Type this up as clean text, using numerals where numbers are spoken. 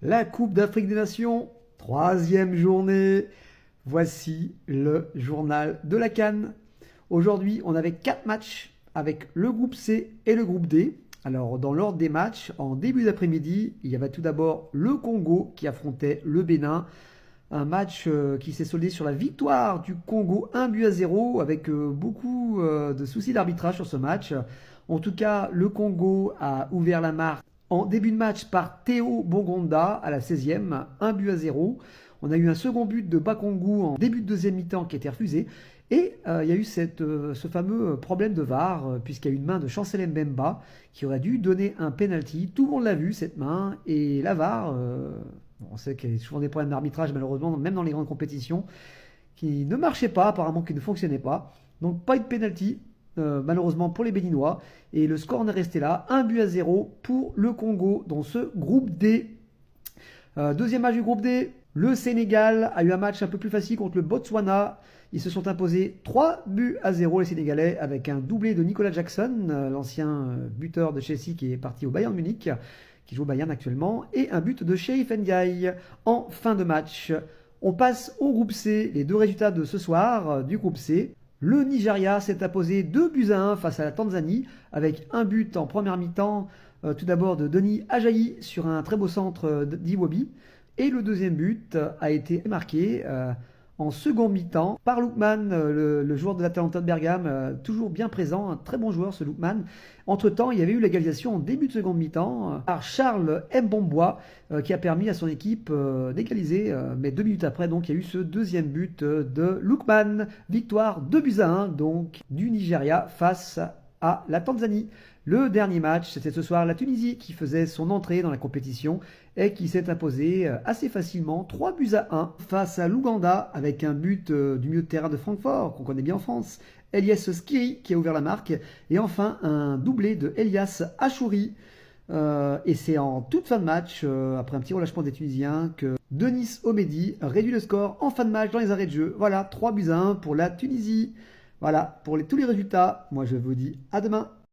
La Coupe d'Afrique des Nations, troisième journée. Voici le journal de la CAN. Aujourd'hui, on avait 4 matchs avec le groupe C et le groupe D. Alors, dans l'ordre des matchs, en début d'après-midi, il y avait tout d'abord le Congo qui affrontait le Bénin. Un match qui s'est soldé sur la victoire du Congo 1-0 avec beaucoup de soucis d'arbitrage sur ce match. En tout cas, le Congo a ouvert la marque en début de match par Théo Bongonda à la 16e, 1-0. On a eu un second but de Bakongu en début de deuxième mi-temps qui a été refusé. Et il y a eu ce fameux problème de VAR, puisqu'il y a eu une main de Chancel Mbemba qui aurait dû donner un penalty. Tout le monde l'a vu, cette main. Et la VAR, on sait qu'il y a souvent des problèmes d'arbitrage, malheureusement, même dans les grandes compétitions, qui ne marchaient pas, apparemment, qui ne fonctionnaient pas. Donc pas eu de penalty. Malheureusement pour les Béninois. Et le score en est resté là, 1-0 pour le Congo dans ce groupe D. Deuxième match du groupe D, le Sénégal a eu un match un peu plus facile contre le Botswana. Ils se sont imposés 3-0 les Sénégalais avec un doublé de Nicolas Jackson, l'ancien buteur de Chelsea qui est parti au Bayern Munich, qui joue au Bayern actuellement, et un but de Chérif Ndiaye en fin de match. On passe au groupe C, les deux résultats de ce soir du groupe C. Le Nigeria s'est imposé 2-1 face à la Tanzanie avec un but en première mi-temps, tout d'abord de Denis Ajayi sur un très beau centre d'Iwobi. Et le deuxième but a été marqué en second mi-temps par Lookman, le joueur de l'Atalanta de Bergame, toujours bien présent, un très bon joueur ce Lookman. Entre-temps, il y avait eu l'égalisation en début de seconde mi-temps par Charles Mbombois qui a permis à son équipe d'égaliser. Mais 2 minutes après, donc, il y a eu ce deuxième but de Lookman. Victoire 2-1 donc du Nigeria face à la Tanzanie. Le dernier match, c'était ce soir la Tunisie qui faisait son entrée dans la compétition et qui s'est imposée assez facilement 3-1 face à l'Ouganda avec un but du milieu de terrain de Francfort qu'on connaît bien en France, Elias Skiri qui a ouvert la marque et enfin un doublé de Elias Achouri. Et c'est en toute fin de match, après un petit relâchement des Tunisiens, que Denis Omedi réduit le score en fin de match dans les arrêts de jeu. Voilà, 3-1 pour la Tunisie. Voilà, pour tous les résultats, moi je vous dis à demain.